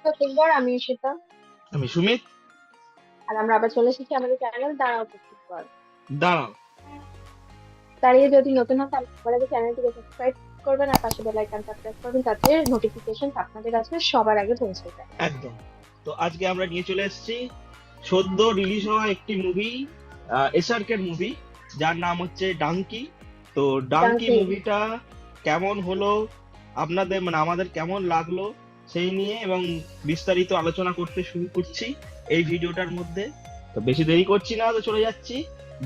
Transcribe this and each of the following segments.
প্রত্যেকবার আমি ঈশিতা। আমি সুমিত। আর আমরা আবার চলে এসেছি আমাদের চ্যানেল দাঁড়াও প্রত্যেকবার। দাঁড়াও। দাঁড়িয়ে যদি নতুন হন তাহলে আমাদের চ্যানেলটিকে সাবস্ক্রাইব করবেন আর পাশে বেল আইকনটা প্রেস করবেন যাতে নোটিফিকেশন আপনাদের কাছে সবার আগে পৌঁছে যায়। একদম। তো আজকে আমরা নিয়ে চলে এসেছি সদ্য রিলিজ হওয়া একটি মুভি, এসআরকের মুভি, যার নাম হচ্ছে ডাঙ্কি। তো ডাঙ্কি ডাঙ্কি। মুভিটা কেমন হলো, আপনাদের মানে আমাদের কেমন লাগলো সেই নিয়ে এবং বিস্তারিত আলোচনা করতে শুরু করছি এই ভিডিওটার মধ্যে। তো বেশি দেরি করছি না, তো চলে যাচ্ছি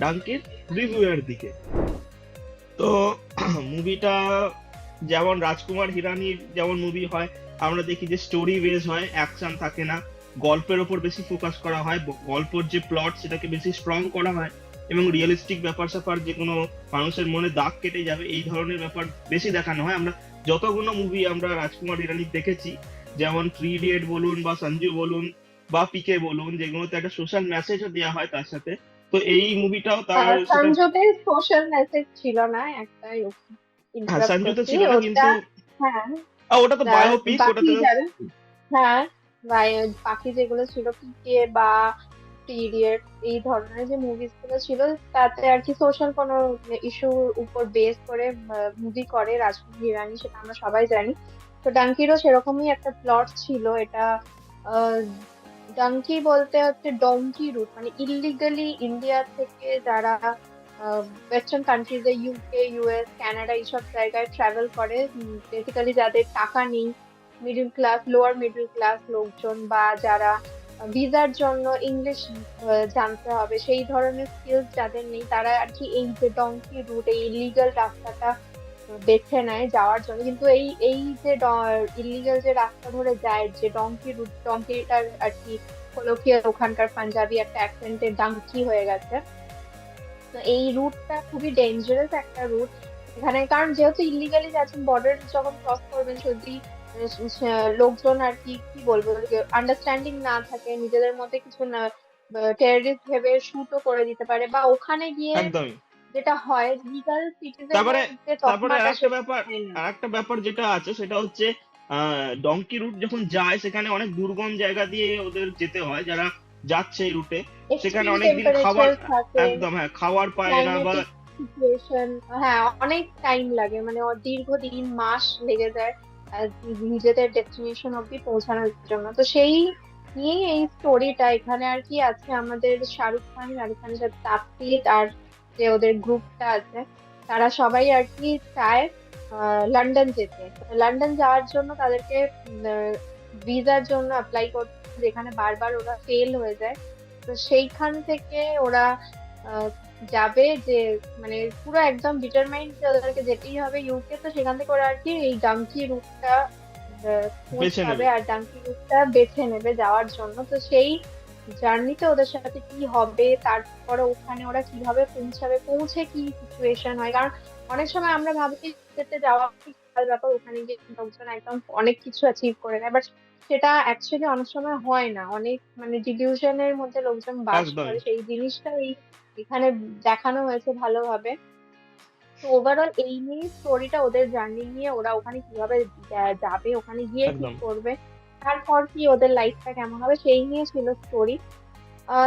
ডাঙ্কির রিভিউ এর দিকে। তো মুভিটা যেমন রাজকুমার হিরানির যেমন মুভি হয়, আমরা দেখি যে স্টোরি বেস হয়, অ্যাকশন থাকে না, গল্পের ওপর বেশি ফোকাস করা হয়, গল্পের যে প্লট সেটাকে বেশি স্ট্রং করা হয় এবং রিয়েলিস্টিক ব্যাপার স্যাপার যে কোনো মানুষের মনে দাগ কেটে যাবে এই ধরনের ব্যাপার বেশি দেখানো হয়। আমরা যতগুলো মুভি আমরা রাজকুমার হিরানির দেখেছি, যেমন থ্রি ইডিয়েট বলুন বা সঞ্জু বলুন বা পিকে বলুন, যেগুলোতে একটা সোশ্যাল মেসেজও দেওয়া হয় তার সাথে, তো এই মুভিটাও তার সেটা। সঞ্জুতে সোশ্যাল মেসেজ ছিল না, একটাই হ্যাঁ, ইন্টারাপ্ট সঞ্জুতে করছি ছিল না ওটা। কিন্তু হ্যাঁ। ওটা তো বায়োপিক, বাকি ওটাতে তো। যারা, হ্যাঁ, বাকি যেগুলো ছিল পিকে বা পিরিয়ড এই ধরনের যে মুভিজ গুলো ছিল তাতে আর কি সোশ্যাল কোনো ইস্যুর উপর বেস করে মুভি করে রাজকুমার হিরানি, সেটা আমরা সবাই জানি। তো ডাঙ্কিরও সেরকমই একটা প্লট ছিল এটা। আহ ডাঙ্কি বলতে হচ্ছে ডঙ্কি রুট, মানে ইলিগালি ইন্ডিয়া থেকে যারা ওয়েস্টার্ন কান্ট্রিজে ইউকে ইউএস কানাডা এইসব জায়গায় ট্রাভেল করে, বেসিক্যালি যাদের টাকা নেই, middle class lower middle class লোকজন, বা যারা ভিসার জন্য ইংলিশ জানতে হবে সেই ধরনের স্কিলস যাদের নেই, তারা আর কি এই যে ডঙ্কি রুট এই ইলিগাল রাস্তাটা বেছে নেয় যাওয়ার জন্য। কিন্তু এই এই যে ইলিগাল যে রাস্তা ধরে যায়, যে ডঙ্কি রুট, ডঙ্কিটার আর কি কলোকিয়াল ওখানকার পাঞ্জাবি একটা অ্যাকসেন্টে ডাঙ্কি হয়ে গেছে। তো এই রুটটা খুবই ডেঞ্জারাস একটা রুট এখানে, কারণ যেহেতু ইলিগালি যাচ্ছেন, বর্ডার যখন ক্রস করবেন, যদি লোকজন আর কি কি বলবো আন্ডারস্ট্যান্ডিং না থাকে, নিজেদের মধ্যে কিছু না টেররিস্ট ভেবে শুটও করে দিতে পারে, বা ওখানে গিয়ে একদমই। যেটা হয় লিগাল তারপরে সিটিজেনের যে তারপরে তকমাটা আরেকটা সেটা ব্যাপার, হয় না। আরেকটা ব্যাপার যেটা আছে সেটা হচ্ছে ডঙ্কি রুট যখন যায় সেখানে অনেক দুর্গম জায়গা দিয়ে ওদের যেতে হয়, যারা যাচ্ছে এই রুটে সেখানে এক্সট্রিম অনেক দিন খাবার, টেম্পারেচার থাকে, একদম হ্যাঁ, খাবার পায় না বা। ক্লাইমেটিক সিচুয়েশন, হ্যাঁ, অনেক টাইম লাগে, মানে দীর্ঘদিন মাস লেগে যায় আহ, নিজেদের ডেস্টিনেশন অব্দি পৌঁছানোর জন্য। তো সেই নিয়েই এই স্টোরিটা এখানে আর কি আছে। আমাদের শাহরুখ খানের সাথে তাপ্তি আর যে ওদের গ্রুপটা আছে, তারা সবাই আর কি চায় লন্ডন যেতে। লন্ডন যাওয়ার জন্য তাদেরকে ভিসার জন্য অ্যাপ্লাই করতে, যেখানে বারবার ওরা ফেল হয়ে যায়। তো সেইখান থেকে ওরা আহ, যাবে যে, মানে পুরো একদম ডিটারমাইন্ড যে ওদেরকে যেতেই হবে ইউকে। তো সেখান থেকে ওরা আর কি এই ডাঙ্কি রুটটা খোঁজ বেছে পাবে নেবে। আর ডাঙ্কি রুটটা বেছে নেবে যাওয়ার জন্য। তো সেই জার্নিতে ওদের সাথে কি হবে, তারপরে ওখানে ওরা কিভাবে পৌঁছাবে, পৌঁছে কি সিচুয়েশন হয়, কারণ অনেক সময় আমরা ভাবি যেতে যাওয়া কি বিশাল ব্যাপার, ওখানে গিয়ে লোকজন একদম অনেক কিছু অ্যাচিভ করে নেয়, বাট সেটা অ্যাকচুয়ালি অনেক সময় হয় না। অনেক মানে ডিলিউশনের মধ্যে লোকজন বাস একদমই। করে, সেই জিনিসটা এখানে দেখানো হয়েছে ভালোভাবে। তো ওভারঅল এই নিয়ে স্টোরিটা, ওদের জার্নি নিয়ে ওরা ওখানে কিভাবে যাবে, ওখানে গিয়ে কি একদম। করবে, তারপর কি ওদের লাইফটা কেমন হবে, সেই নিয়ে ছিল স্টোরি।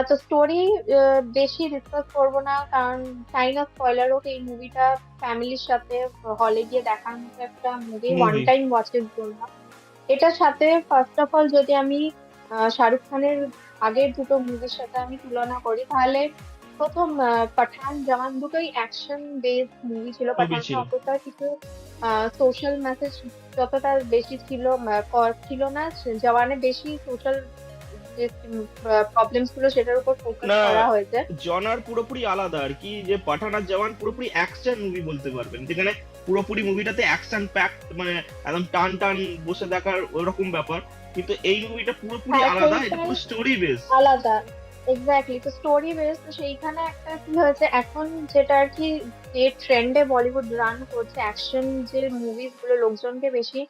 তো স্টোরি বেশি ডিসকাস করবো না, কারণ চাই না স্পয়লার হোক। এই মুভিটা ফ্যামিলির সাথে হলে গিয়ে দেখার মতো একটা মুভি, ওয়ান মুভি। টাইম ওয়াচের জন্য। এটার সাথে ফার্স্ট অফ অল যদি আমি শাহরুখ খানের আগের দুটো মুভির সাথে আমি তুলনা করি, তাহলে প্রথম পাঠান জওয়ান দুটোই অ্যাকশন বেসড মুভি ছিল। মুভি পাঠানে ছিল। অতটা কিছু সোশ্যাল মেসেজ যতটা বেশি ছিল ছিল না। জওয়ানে বেশি সোশ্যাল যে প্রবলেমস গুলো সেটার উপর ফোকাস না, করা হয়েছে। জনার পুরোপুরি আলাদা আর কি, যে পাঠান আর জওয়ান পুরোপুরি অ্যাকশন মুভি বলতে পারবেন, যেখানে পুরোপুরি মুভিটাতে অ্যাকশন প্যাক, মানে একদম টান টান বসে দেখার ওরকম ব্যাপার। কিন্তু এই মুভিটা পুরোপুরি হ্যাঁ, আলাদা, এটা সেইটাই পুরো স্টোরি বেস। আলাদা। এক্স্যাক্টলি, তো স্টোরি বেস। তো সেইখানে একটা কি হয়েছে এখন, যেটা আর কি যে ট্রেন্ডে বলিউড রান করছে, অ্যাকশন যে মুভিজ গুলো লোকজনকে বেশি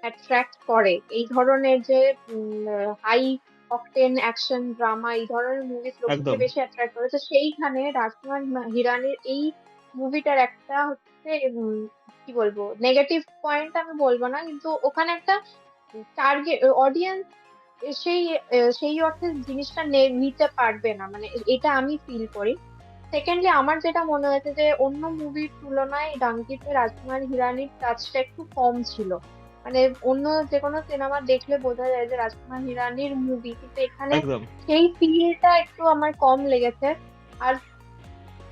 অ্যাট্রাক্ট করে, এই ধরনের যে হাই অকটেন অ্যাকশন ড্রামা এই ধরনের মুভিস লোককে একদম বেশি অ্যাট্রাক্ট করেছে, সেইখানে রাজকুমার হিরানির এই মুভিটার একটা হচ্ছে কি বলবো, নেগেটিভ পয়েন্ট আমি বলবো না, কিন্তু ওখানে একটা টার্গেট অডিয়েন্স সেই সেই অর্থে জিনিসটা নিতে পারবে না, মানে এটা আমি ফিল করি। সেকেন্ডলি আমার যেটা মনে হয়েছে যে অন্য মুভির তুলনায় ডাঙ্কিতে রাজকুমার হিরানির টাচটা একটু কম ছিল। মানে অন্য যে কোনো সিনেমা দেখলে বোঝা যায় যে রাজকুমার হিরানির মুভি, কিন্তু এখানে একদম সেই ফিলটা একটু আমার কম লেগেছে। আর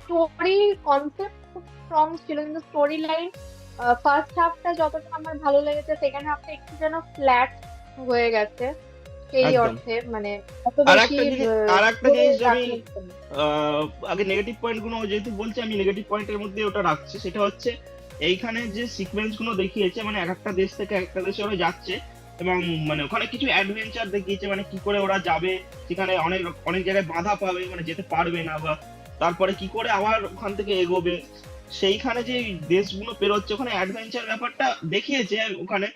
স্টোরি কনসেপ্ট খুব স্ট্রং ছিল, কিন্তু স্টোরি লাইন ফার্স্ট হাফটা যতটা আমার ভালো লেগেছে, সেকেন্ড হাফটা একটু যেন ফ্ল্যাট হয়ে গেছে সেই একদম। অর্থে, মানে অত আর বেশি একটা জিনিস আর একটা ধরে জিনিস আমি রাখতে পারছি না। আগে নেগেটিভ পয়েন্ট গুলো যেহেতু বলছি, আমি নেগেটিভ পয়েন্টের মধ্যে ওটা রাখছি। সেটা হচ্ছে এইখানে যে সিকোয়েন্স গুলো দেখিয়েছে, মানে এক একটা দেশ থেকে একটা দেশে ওরা যাচ্ছে, এবং মানে ওখানে কিছু অ্যাডভেঞ্চার দেখিয়েছে, মানে কি করে ওরা যাবে সেখানে, অনেক অনেক জায়গায় বাধা পাবে, মানে যেতে পারবে না, বা তারপরে কি করে আবার ওখান থেকে এগোবে, সেইখানে যে দেশগুলো পেরোচ্ছে ওখানে অ্যাডভেঞ্চার ব্যাপারটা দেখিয়েছে ওখানে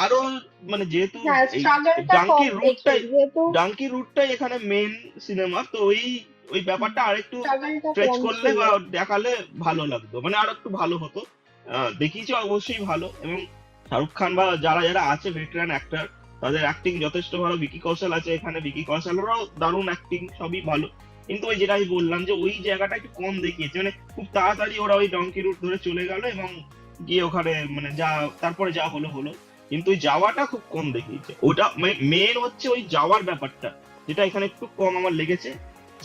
আরো, মানে যেহেতু হ্যাঁ, এই স্ট্রাগলটা কম ডাঙ্কি দেখি রুটটাই যেহেতু, ডাঙ্কি রুটটাই এখানে মেন সিনেমা, তো ওই ওই ব্যাপারটা আরেকটু স্ট্রাগলটা স্ট্রেচ কম করলে ছিল। বা দেখালে ভালো লাগতো, মানে আর একটু ভালো হতো। দেখিয়েছে অবশ্যই ভালো, এবং শাহরুখ খান বা যারা যারা আছে ভেটেরান অ্যাক্টর, তাদের অ্যাক্টিং যথেষ্ট ভালো। বিকি কৌশল আছে এখানে, বিকি কৌশলেরও দারুণ অ্যাক্টিং, সবই ভালো। কিন্তু ওই যেটা আমি বললাম যে ওই জায়গাটা একটু কম দেখিয়েছে, মানে খুব তাড়াতাড়ি ওরা ওই ডঙ্কি রুট ধরে চলে গেল, এবং গিয়ে ওখানে মানে যা তারপরে যা হলো হলো, কিন্তু ওই যাওয়াটা খুব কম দেখিয়েছে। ওটা মেন হচ্ছে ওই যাওয়ার ব্যাপারটা, যেটা এখানে একটু কম আমার লেগেছে।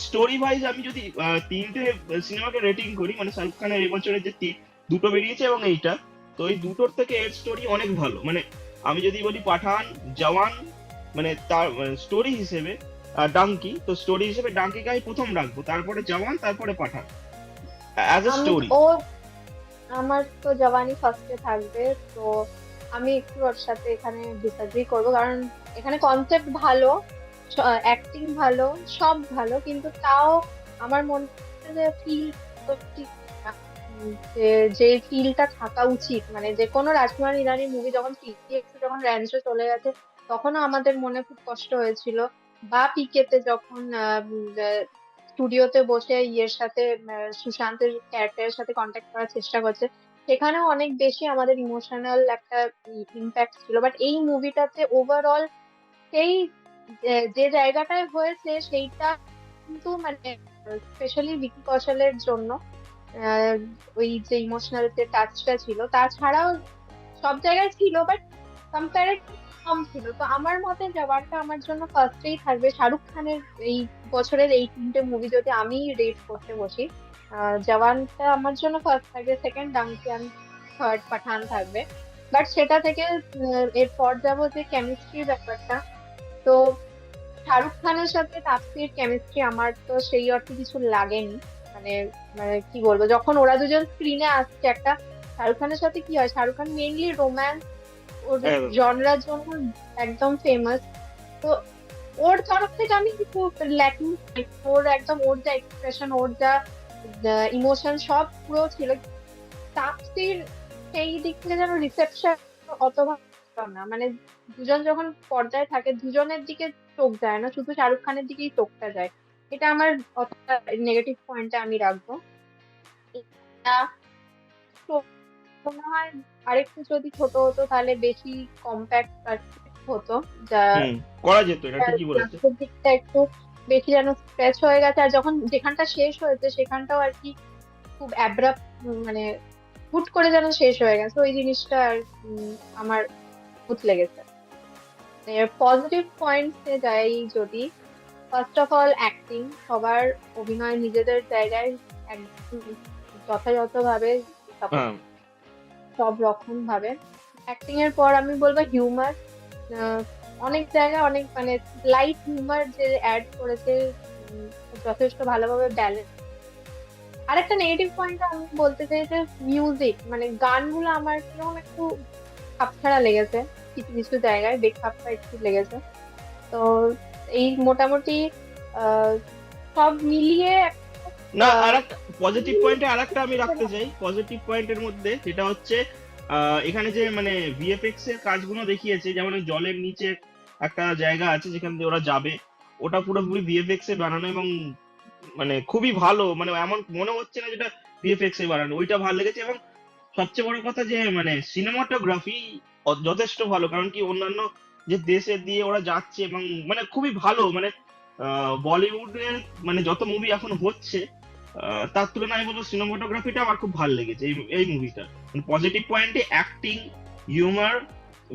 স্টোরি ওয়াইজ আমি যদি তিনটে সিনেমাকে রেটিং করি, মানে শাহরুখ খানের এবছরে যে দুটো বেরিয়েছে এবং এইটা, তো এই দুটোর থেকে এর স্টোরি অনেক ভালো। মানে আমি যদি বলি পাঠান, জওয়ান, মানে তার স্টোরি হিসেবে, ডাঙ্কি, তো স্টোরি হিসেবে ডাঙ্কিকে আমি প্রথম রাখবো, তারপরে জওয়ান, তারপরে পাঠান, অ্যাজ এ আমি স্টোরি। ও আমার তো জবানি ফার্স্টে থাকবে। তো আমি একটু ওর সাথে এখানে ডিসএগ্রি করব, কারণ এখানে কনসেপ্ট ভালো, অ্যাক্টিং ভালো, সব ভালো, কিন্তু তাও আমার মনে হয় যে ফিল ঠিক না। যে যে ফিলটা থাকা উচিত, মানে যে কোনো রাজকুমার ইরানি মুভি যখন টিভিএক্স যখন র্যাঞ্চে চলে গেছে, তখনও আমাদের মনে খুব কষ্ট হয়েছিল। বা পিকেতে যখন স্টুডিওতে বসে ইয়ের সাথে সুশান্তের ক্যারেক্টারের সাথে কন্ট্যাক্ট করার চেষ্টা করছে, সেখানেও অনেক বেশি আমাদের ইমোশনাল একটা ইম্প্যাক্ট ছিল। বাট এই মুভিটাতে ওভারঅল সেই যে জায়গাটায় হয়েছে সেইটা কিন্তু মানে স্পেশালি ভিকি কৌশলের জন্য আহ, ওই যে ইমোশনাল যে টাচটা ছিল, তাছাড়াও সব জায়গায় ছিল, বাট কম্পারেটিভ কম ছিল। তো আমার মতে জওয়ানটা আমার জন্য ফার্স্টেই থাকবে। শাহরুখ খানের এই বছরের এই তিনটে মুভি যদি আমি রেট করতে বসি, জওয়ানটা আমার জন্য ফার্স্ট থাকবে, সেকেন্ড ডাংকিয়ান, থার্ড পাঠান থাকবে। বাট সেটা থেকে এরপর যাবো যে কেমিস্ট্রির ব্যাপারটা। তো শাহরুখ খানের সাথে তাপসির কেমিস্ট্রি আমার তো সেই অর্থে কিছু লাগেনি। মানে মানে কি বলবো, যখন ওরা দুজন স্ক্রিনে আসছে একটা, শাহরুখ খানের সাথে কি হয়, শাহরুখ খান মেইনলি রোম্যান্স ওর জনরার জন্য একদম ফেমাস। তো ওর তরফ থেকে আমি কিছু ল্যাকিং, ওর একদম ওর যা এক্সপ্রেশন, ওর যা ইমোশন সব পুরো ছিল। তাপসির সেই দিক থেকে যেন রিসেপশন অত ভালো ছিল না, মানে দুজন যখন পর্দায় থাকে দুজনের দিকে চোখ যায় না, শুধু শাহরুখ খানের দিকেই চোখটা যায়। এটা আমার অতটা নেগেটিভ পয়েন্টে আমি রাখবো। এটা তো মনে হয় আরেকটু যদি ছোট হতো তাহলে বেশি কম্প্যাক্ট হতো, যা হুম, করা যেত, এটা ঠিকই বলেছে। লাস্টের দিকটা একটু বেশি যেন স্ট্রেচ হয়ে গেছে, আর যখন যেখানটা শেষ হয়েছে সেখানটাও আর কি খুব অ্যাব্রাপ্ট, মানে হুট করে যেন শেষ হয়ে গেছে ওই জিনিসটা। আর আমার ভূত লেগেছে। পজিটিভ পয়েন্টসে যাই যদি, ফার্স্ট অফ অল অ্যাক্টিং, সবার অভিনয় নিজেদের জায়গায় একদম যথাযথভাবে, হ্যাঁ, সব রকম ভাবে। অ্যাক্টিং এর পর আমি বলবো হিউমার, অনেক জায়গায় অনেক মানে লাইট হিউমার যে অ্যাড করেছে, উম, যথেষ্ট ভালোভাবে ব্যালেন্স। আরেকটা নেগেটিভ পয়েন্ট আমি বলতে চাই যে মিউজিক, মানে গানগুলো আমার কিরকম একটু খাপছাড়া লেগেছে, কিছু কিছু জায়গায় বেখাপ্পা একটু লেগেছে। তো এই মোটামুটি আহ সব মিলিয়ে না, আহ, আর একটা পজিটিভ পয়েন্টে আর একটা আমি রাখতে চাই, পজিটিভ পয়েন্টের মধ্যে যেটা হচ্ছে এখানে যে মানে ভিএফএক্স এর কাজগুলো দেখিয়েছে, যেমন ওই জলের নিচে একটা জায়গা আছে যেখান দিয়ে ওরা যাবে, ওটা পুরোপুরি ভিএফএক্স এ বানানো, এবং মানে খুবই ভালো, মানে এমন মনে হচ্ছে না যেটা ভিএফএক্স এ বানানো, ওইটা ভালো লেগেছে। এবং সবচেয়ে বড় কথা যে মানে সিনেমাটোগ্রাফি যথেষ্ট ভালো, কারণ কি অন্যান্য যে দেশে দিয়ে ওরা যাচ্ছে, এবং মানে খুবই ভালো, মানে বলিউডের মানে যত মুভি এখন হচ্ছে তার তুলনায় আমি বলবো সিনেমাটোগ্রাফিটা আমার খুব ভালো লেগেছে এই মুভিটা। পজিটিভ পয়েন্টে অ্যাক্টিং, হিউমার,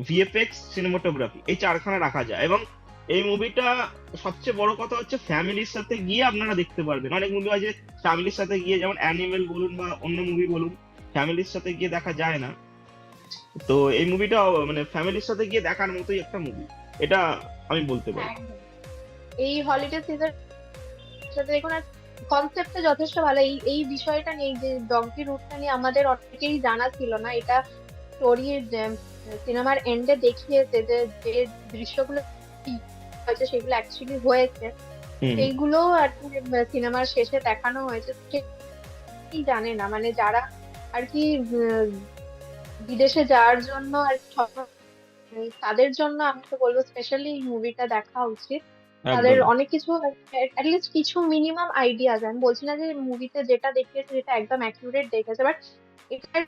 ভিএফএক্স, সিনেমাটোগ্রাফি, এই চারখানা রাখা যায়। এবং এই মুভিটা সবচেয়ে বড় কথা হচ্ছে ফ্যামিলির সাথে গিয়ে আপনারা দেখতে পারবেন। অনেক মুভি আছে ফ্যামিলির সাথে গিয়ে, যেমন অ্যানিমেল বলুন বা অন্য মুভি বলুন, ফ্যামিলির সাথে গিয়ে দেখা যায় না। তো এই মুভিটা মানে ফ্যামিলির সাথে গিয়ে দেখার মতোই একটা মুভি, এটা আমি বলতে পারি। একদম। এই হলিডে সিজন সাথে দেখুন, আর কনসেপ্টটা যথেষ্ট ভালো। এই এই বিষয়টা নিয়ে, এই যে ডঙ্কি রুটটা নিয়ে আমাদের অনেকেই জানা ছিল না। এটা স্টোরির সিনেমার এন্ডে দেখিয়েছে যে যে দৃশ্যগুলো হয়েছে সেগুলো অ্যাকচুয়ালি হয়েছে, হুম, সেইগুলো আর কি সিনেমার শেষে দেখানো হয়েছে। কি জানে না, মানে যারা আর কি বিদেশে যাওয়ার জন্য আর কি তাদের জন্য আমি তো বলবো স্পেশালি এই মুভিটা দেখা উচিত। তাদের একদম অনেক কিছু অ্যাটলিস্ট কিছু মিনিমাম আইডিয়া আছে। আমি বলছি না যে মুভিতে যেটা দেখিয়েছে যেটা একদম অ্যাকিউরেট দেখেছে, বাট এটার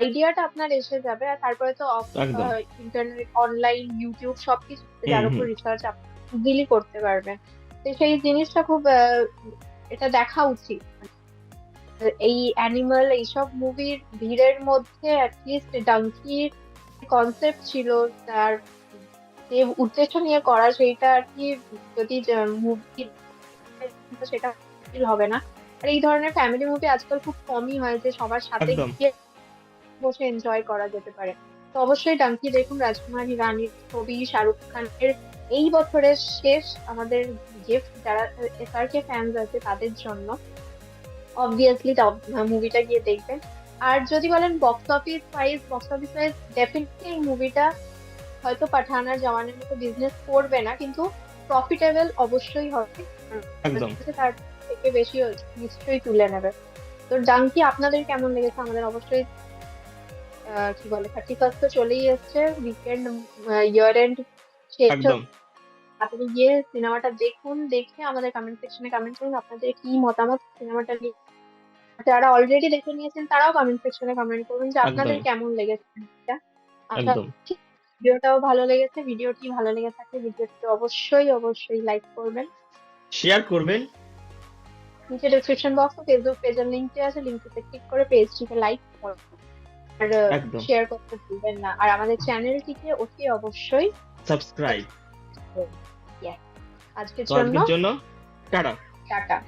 আইডিয়াটা আপনার এসে যাবে। আর তারপরে তো একদম। ইন্টারনেট, অনলাইন, ইউটিউব সবকিছু হুম যার উপর হুম। রিসার্চ আপনি ইজিলি করতে পারবেন। তো সেই জিনিসটা খুব এটা দেখা উচিত। এই অ্যানিমাল এইসব মুভির ভিড়ের মধ্যে অ্যাটলিস্ট ডাঙ্কির কনসেপ্ট ছিল, তার যে উদ্দেশ্য নিয়ে করা সেইটা আর কি, যদি মুভি সেটা feel হবে না। আর এই ধরনের ফ্যামিলি মুভি আজকাল খুব কমই হয় যে সবার সাথে একদম গিয়ে বসে এনজয় করা যেতে পারে। তো অবশ্যই ডাঙ্কি দেখুন, রাজকুমারী রানীর ছবি, শাহরুখ খানের এই বছরের শেষ আমাদের গিফট যারা এসআরকে ফ্যান্স আছে তাদের জন্য। অবভিয়াসলি মুভিটা গিয়ে দেখবেন। আর যদি বলেন বক্স অফিস ওয়াইজ ডেফিনেটলি এই মুভিটা হয়তো পাঠান আর জওয়ানের মতো বিজনেস করবে না, কিন্তু প্রফিটেবল অবশ্যই হবে। একদম। তার থেকে বেশি নিশ্চয়ই তুলে নেবে। তো ডাঙ্কি আপনাদের কেমন লেগেছে আমাদের অবশ্যই কি বলে 31st তো চলেই এসছে, উইকেন্ড, ইয়ার এন্ড শেষ একদম। আপনি গিয়ে সিনেমাটা দেখুন, দেখে আমাদের কমেন্ট সেকশনে কমেন্ট করুন আপনাদের কি মতামত সিনেমাটা নিয়ে। যারা অলরেডি দেখে নিয়েছেন তারাও কমেন্ট সেকশনে কমেন্ট করুন যে আপনাদের একদম। কেমন লেগেছে সিনেমাটা। আশা একদম। করছি ভিডিওটাও ভালো লেগেছে। ভিডিওটি ভালো লেগে থাকলে ভিডিওটি অবশ্যই অবশ্যই লাইক করবেন। শেয়ার করবেন। নিচে ডেসক্রিপশন বক্সে ফেসবুক পেজের লিঙ্কটি আছে, লিঙ্কটিতে ক্লিক করে পেজটিকে লাইক করুন আর একদম। শেয়ার করতে ভুলবেন না। আর আমাদের চ্যানেলটিকে অতি অবশ্যই সাবস্ক্রাইব। subscribe করুন। Yes, আজকের তো জন্য আজকের জন্য টাটা। টাটা।